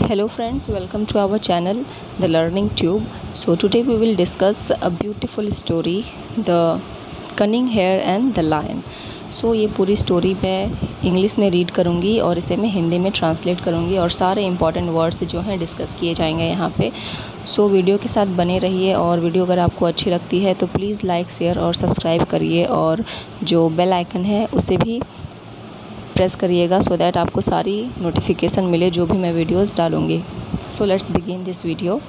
Hello friends, welcome to our channel The Learning Tube. So today we will discuss a beautiful story, The Cunning Hare and the Lion. So ये पूरी story मैं English में read करूँगी और इसे मैं हिंदी में ट्रांसलेट करूँगी और सारे इंपॉर्टेंट वर्ड्स जो हैं डिस्कस किए जाएंगे यहाँ पे। सो वीडियो के साथ बने रहिए और वीडियो अगर आपको अच्छी लगती है तो प्लीज़ लाइक शेयर और सब्सक्राइब करिए और जो बेल आइकन है उसे भी प्रेस करिएगा सो दैट आपको सारी नोटिफिकेशन मिले जो भी मैं वीडियोस डालूँगी। So let's begin this video.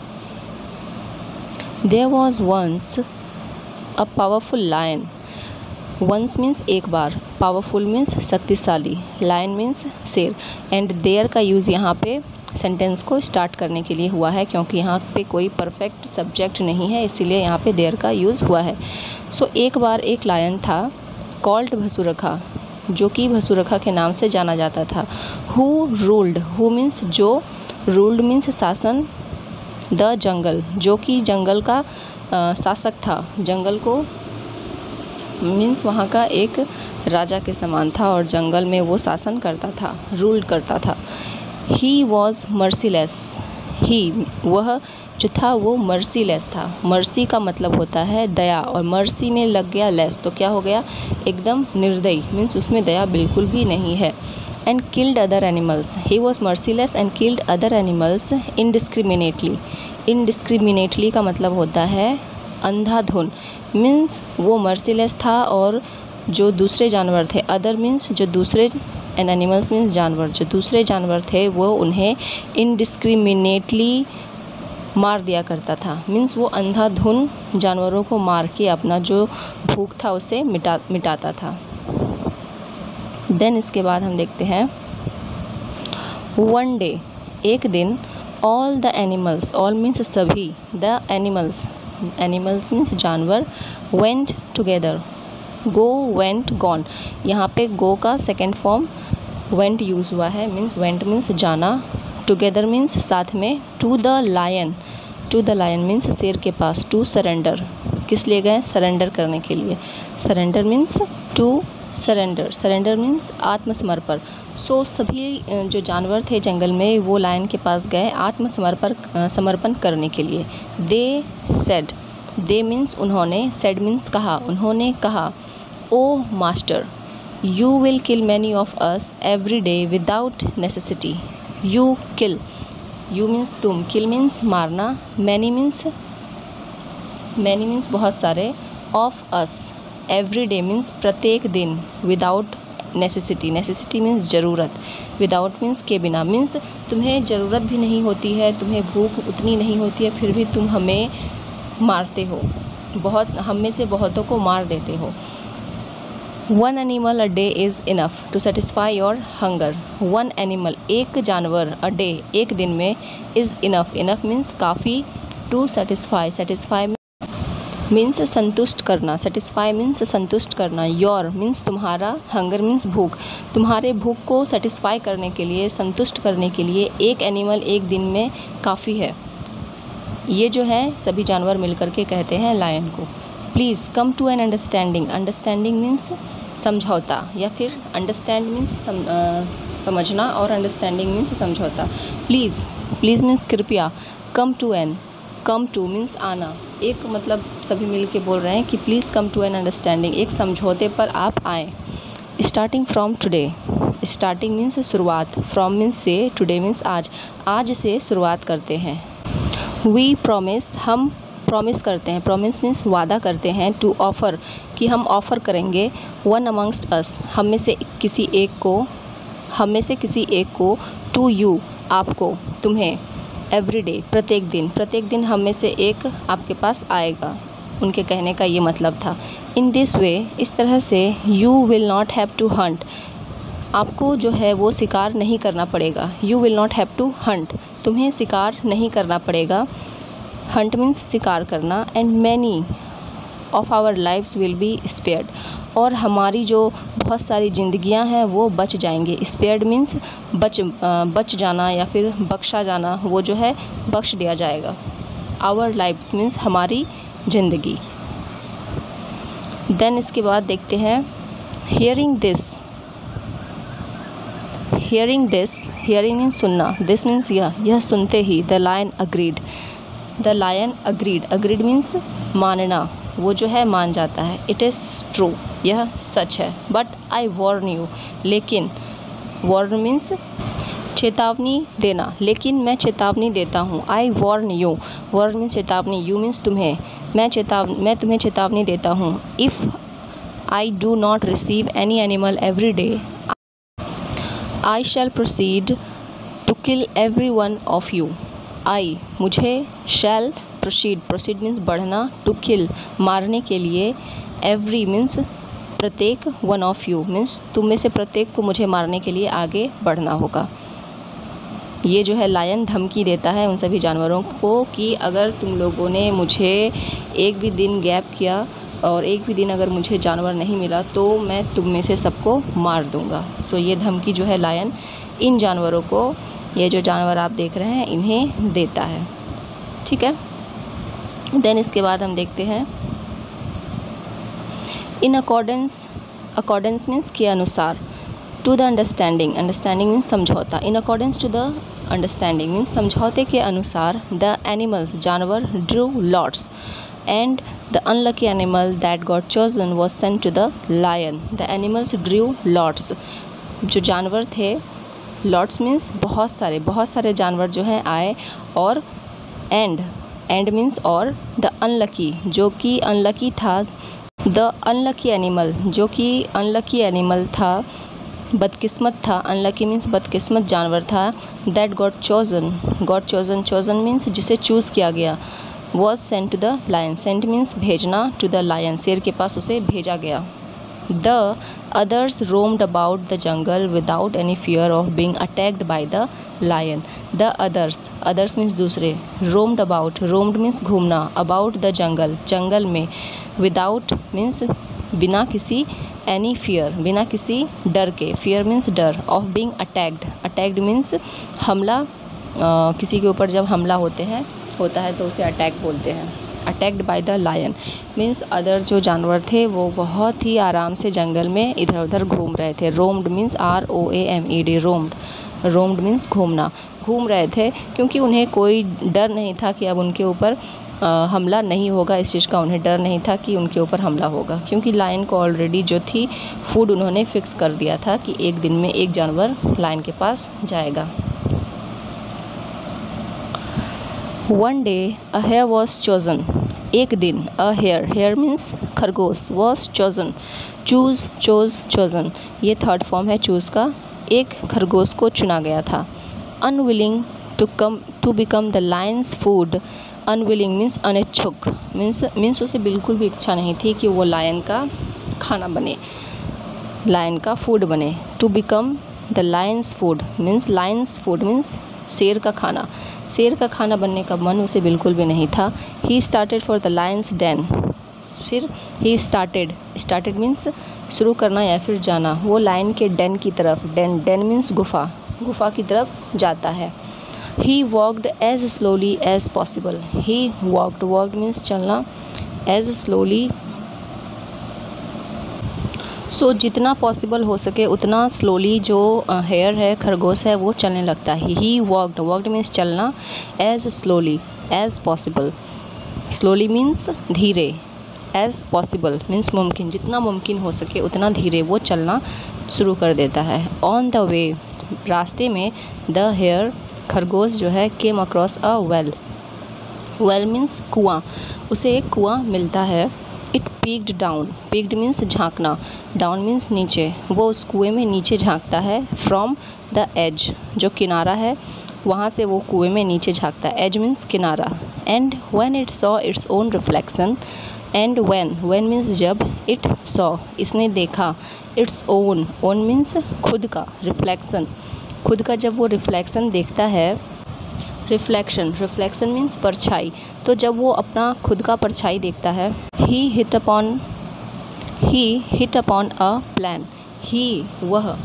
There was once a powerful lion. Once means एक बार, पावरफुल मीन्स शक्तिशाली, लायन मीन्स शेर। एंड देयर का यूज़ यहाँ पे सेंटेंस को स्टार्ट करने के लिए हुआ है क्योंकि यहाँ पे कोई परफेक्ट सब्जेक्ट नहीं है, इसीलिए यहाँ पे देयर का यूज़ हुआ है। सो एक बार एक लायन था कॉल्ड भसूरखा, जो कि भसूरखा के नाम से जाना जाता था। हु रूल्ड, हु मीन्स जो, रूल्ड मीन्स शासन, द जंगल, जो कि जंगल का शासक था, जंगल को मीन्स वहाँ का एक राजा के समान था और जंगल में वो शासन करता था, रूल्ड करता था। ही वॉज मर्सीलेस, ही वह जो था वो मर्सीलेस था। मर्सी का मतलब होता है दया और मर्सी में लग गया लेस तो क्या हो गया, एकदम निर्दयी, मीन्स उसमें दया बिल्कुल भी नहीं है। And killed other animals, he was merciless and killed other animals indiscriminately. Indiscriminately का मतलब होता है अंधाधुन, मीन्स वो मर्सीलेस था और जो दूसरे जानवर थे, अदर मीन्स जो दूसरे, एंड एनिमल्स मीन्स जानवर, जो दूसरे जानवर थे वो उन्हें इनडिस्क्रिमिनेटली मार दिया करता था। मीन्स वो अंधाधुन जानवरों को मार के अपना जो भूख था उसे मिटाता था। देन इसके बाद हम देखते हैं वन डे, एक दिन, all the animals, all means सभी, द एनिमल्स, एनिमल्स मीन्स जानवर, वेंट टुगेदर, गो, वेंट, गॉन, यहाँ पे गो का सेकेंड फॉर्म वेंट यूज़ हुआ है, मीन्स वेंट मीन्स जाना, टुगेदर मीन्स साथ में, to the lion, to the lion means शेर के पास, टू सरेंडर, किस लिए गए, सरेंडर करने के लिए, surrender means to surrender, surrender means आत्मसमर्पण। सो सभी जो जानवर थे जंगल में वो लायन के पास गए समर्पण करने के लिए। दे सेड, दे मीन्स उन्होंने, सेड मीन्स कहा, उन्होंने कहा, O master, you will kill many of us every day without necessity. You kill, you means तुम, किल मीन्स मारना, मैनी मीन्स बहुत सारे, of us, every day means प्रत्येक दिन, विदाउट नेसेसिटी, नेसेसिटी मीन्स ज़रूरत, विदाउट मीन्स के बिना, means तुम्हें ज़रूरत भी नहीं होती है, तुम्हें भूख उतनी नहीं होती है, फिर भी तुम हमें मारते हो, बहुत, हम में से बहुतों को मार देते हो। One animal a day is enough to satisfy your hunger. One animal, एक जानवर, अ डे, एक दिन में, इज़ इनफ, इनफ मीन्स काफ़ी, टू सेटिस्फाई, सेटिस्फाई मीन्स संतुष्ट करना, सेटिस्फाई मीन्स संतुष्ट करना, योर मीन्स तुम्हारा, हंगर मीन्स भूख, तुम्हारे भूख को सेटिस्फाई करने के लिए, संतुष्ट करने के लिए एक एनिमल एक दिन में काफ़ी है। ये जो है सभी जानवर मिलकर के कहते हैं लायन को। Please come to an understanding, understanding means समझौता, या फिर अंडरस्टैंड मीन्स समझना और अंडरस्टैंडिंग मीन्स समझौता। प्लीज़, प्लीज़ मीन्स कृपया, come to an, come to means आना, एक मतलब सभी मिल के बोल रहे हैं कि please come to an understanding, एक समझौते पर आप आएँ। Starting from today, starting means शुरुआत, फ्रॉम मीन्स से, टुडे मीन्स आज, आज से शुरुआत करते हैं। वी प्रॉमिस, हम प्रॉमिस करते हैं, प्रॉमिस मीन्स वादा करते हैं, टू ऑफ़र, कि हम ऑफ़र करेंगे, वन अमंगस्ट अस, हम में से किसी एक को, हम में से किसी एक को, टू यू, आपको, तुम्हें, एवरी डे, प्रत्येक दिन, प्रत्येक दिन हम में से एक आपके पास आएगा, उनके कहने का ये मतलब था। इन दिस वे, इस तरह से, you will not have to hunt, आपको जो है वो शिकार नहीं करना पड़ेगा, you will not have to hunt, तुम्हें शिकार नहीं करना पड़ेगा, हंट मीन्स शिकार करना, and many of our lives will be spared, और हमारी जो बहुत सारी ज़िंदगियां हैं वो बच जाएंगी। स्पेयर्ड मीन्स बच जाना या फिर बख्शा जाना, वो जो है बख्श दिया जाएगा। आवर लाइव्स मीन्स हमारी ज़िंदगी। देन इसके बाद देखते हैं hearing this, hearing this, hearing means सुनना, दिस मीन्स यह सुनते ही the lion agreed, the lion agreed, agreed means मानना, वो जो है मान जाता है। इट इज़ ट्रू, यह सच है। बट आई वार्न यू, लेकिन, वार्न मीन्स चेतावनी देना, लेकिन मैं चेतावनी देता हूँ। I warn you, warn means चेतावनी, यू मीन्स तुम्हें, मैं तुम्हें चेतावनी देता हूँ। If I do not receive any animal every day, I shall proceed to kill every one of you. I मुझे, शैल प्रोसीड, प्रोसीड मीन्स बढ़ना, टू किल मारने के लिए, एवरी मीन्स प्रत्येक, वन ऑफ यू मीन्स तुम में से प्रत्येक को मुझे मारने के लिए आगे बढ़ना होगा। ये जो है लायन धमकी देता है उन सभी जानवरों को कि अगर तुम लोगों ने मुझे एक भी दिन गैप किया और एक भी दिन अगर मुझे जानवर नहीं मिला तो मैं तुम में से सबको मार दूंगा। सो ये धमकी जो है लायन इन जानवरों को, ये जो जानवर आप देख रहे हैं इन्हें देता है। ठीक है, देन इसके बाद हम देखते हैं इन अकॉर्डेंस, अकॉर्डेंस मीन्स के अनुसार, to the understanding, understanding means समझौता, in accordance to the understanding means समझौते के अनुसार, द एनिमल्स जानवर drew lots and the unlucky animal that got chosen was sent to the lion. The animals drew lots, जो जानवर थे, lots means बहुत सारे जानवर जो हैं आए, और एंड मीन्स और, द अनलकी जो कि अनलकी था, द अनलकी एनिमल जो कि अनलकी एनिमल था, बदकिस्मत था, अनलकी मीन्स बदकिस्मत जानवर था, that got chosen, got chosen, chosen means जिसे चूज़ किया गया, was sent to the lion, sent means भेजना, टू द लायन शेर के पास उसे भेजा गया। The others roamed about the jungle without any fear of being attacked by the lion. The others, others means दूसरे, रोम्ड अबाउट, रोम्ड मीन्स घूमना, about the jungle जंगल में, विदाउट मीन्स बिना किसी, एनी फियर बिना किसी डर के, फियर मीन्स डर, of being attacked, attacked means हमला, किसी के ऊपर जब हमला होता है तो उसे अटैक बोलते हैं। Attacked by the lion means other जो जानवर थे वो बहुत ही आराम से जंगल में इधर उधर घूम रहे थे। Roamed means ROAMED, roamed, roamed means घूमना, घूम रहे थे क्योंकि उन्हें कोई डर नहीं था कि अब उनके ऊपर हमला नहीं होगा। इस चीज़ का उन्हें डर नहीं था कि उनके ऊपर हमला होगा, क्योंकि लायन को ऑलरेडी जो थी फूड उन्होंने फिक्स कर दिया था कि एक दिन में एक जानवर लायन के पास जाएगा। One day a hare was chosen, एक दिन, अ हेयर मीन्स खरगोश, was chosen, choose, chose, chosen, ये थर्ड फॉर्म है चूज़ का, एक खरगोश को चुना गया था। Unwilling to become the lion's food, unwilling means अनिच्छुक, मीन्स उसे बिल्कुल भी इच्छा नहीं थी कि वो लायन का खाना बने, लायन का फूड बने। To become the lion's food means शेर का खाना, शेर का खाना बनने का मन उसे बिल्कुल भी नहीं था। He started for the lion's den, फिर ही स्टार्टेड मीन्स शुरू करना या फिर जाना, वो लायन के डेन की तरफ, डेन मीन्स गुफा की तरफ जाता है। He walked as slowly as possible, he walked means चलना, एज स्लोली सो जितना पॉसिबल हो सके उतना स्लोली जो हेयर है, खरगोश है, वो चलने लगता है। ही वॉकड मीन्स चलना, as slowly as possible, slowly means धीरे, एज पॉसिबल मीन्स मुमकिन, जितना मुमकिन हो सके उतना धीरे वो चलना शुरू कर देता है। ऑन द वे, रास्ते में, द हेयर खरगोश जो है, came across a well, well means कुआं, उसे एक कुआं मिलता है। It peeked down, peeked means झांकना, डाउन मीन्स नीचे, वो उस कुएं में नीचे झांकता है। फ्रॉम द एज, जो किनारा है वहाँ से वो कुएं में नीचे झांकता है, एज मीन्स किनारा। And when it saw its own reflection, and when means जब, इट सॉ इसने देखा, इट्स ओन मीन्स खुद का, रिफ्लेक्शन खुद का, जब वो रिफ्लेक्शन देखता है, रिफ्लेक्शन मीन्स परछाई, तो जब वो अपना खुद का परछाई देखता है। ही हिट अपॉन अ प्लान, ही वह,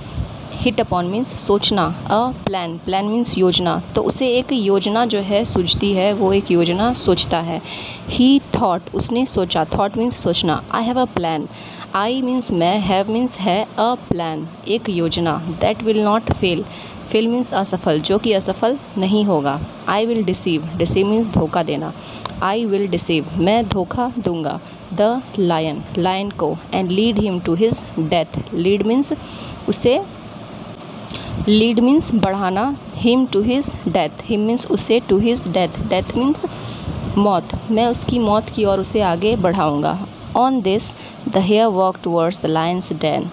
हिट अपॉन मीन्स सोचना, अ प्लान, प्लान मीन्स योजना, तो उसे एक योजना जो है सूझती है, वो एक योजना सोचता है। ही थॉट, उसने सोचा, थॉट मीन्स सोचना। I have a plan, I means मैं, हैव मीन्स है, अ प्लान एक योजना। That will not fail, fail means असफल, जो कि असफल नहीं होगा। I will deceive, deceive means धोखा देना। आई विल डिसीव, मैं धोखा दूंगा। द लायन, लायन को, and lead him to his death, lead means उसे, लीड मीन्स बढ़ाना, him to his death, him means उसे, to his death, death means मौत, मैं उसकी मौत की ओर उसे आगे बढ़ाऊंगा। On this the hare walk towards the lion's den,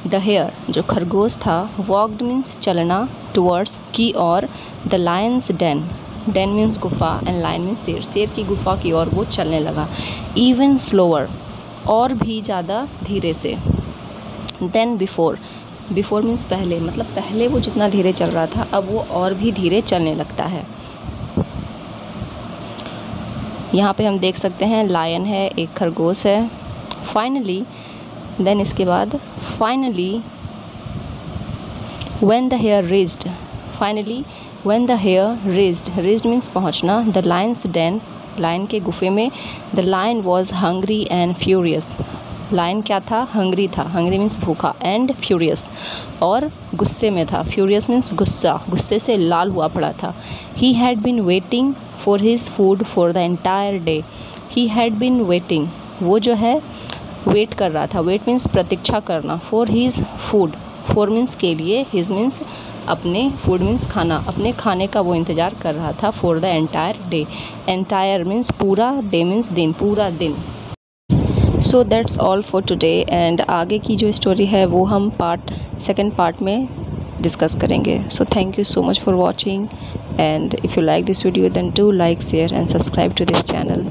the hare जो खरगोश था, वॉकड मीन्स चलना, टूवर्ड्स की ओर, the lion's den, den means गुफा, एंड लायन मीन्स शेर, शेर की गुफा की ओर वो चलने लगा। इवन स्लोअर, और भी ज़्यादा धीरे से। देन बिफोर, बिफोर मीन्स पहले, मतलब पहले वो जितना धीरे चल रहा था अब वो और भी धीरे चलने लगता है। यहाँ पे हम देख सकते हैं लायन है, एक खरगोश है। फाइनली, देन इसके बाद finally when the hare reached, finally when the hare reached, reached means पहुँचना, द लायंस डेन, लायन के गुफे में, the lion was hungry and furious, lion क्या था, हंग्री था, हंग्री मीन्स भूखा, एंड फ्यूरियस और गुस्से में था, फ्यूरियस मीन्स गुस्सा, गुस्से से लाल हुआ पड़ा था। He had been waiting for his food for the entire day, he had been waiting, वो जो है वेट कर रहा था, वेट मीन्स प्रतीक्षा करना, for his food, for means के लिए, हिज मीन्स अपने, फूड मीन्स खाना, अपने खाने का वो इंतज़ार कर रहा था, for the entire day, entire means पूरा, डे मीन्स दिन, पूरा दिन। So that's all for today, and आगे की जो स्टोरी है वो हम सेकंड पार्ट में डिस्कस करेंगे। So thank you so much for watching, and if you like this video then do like, share and subscribe to this channel.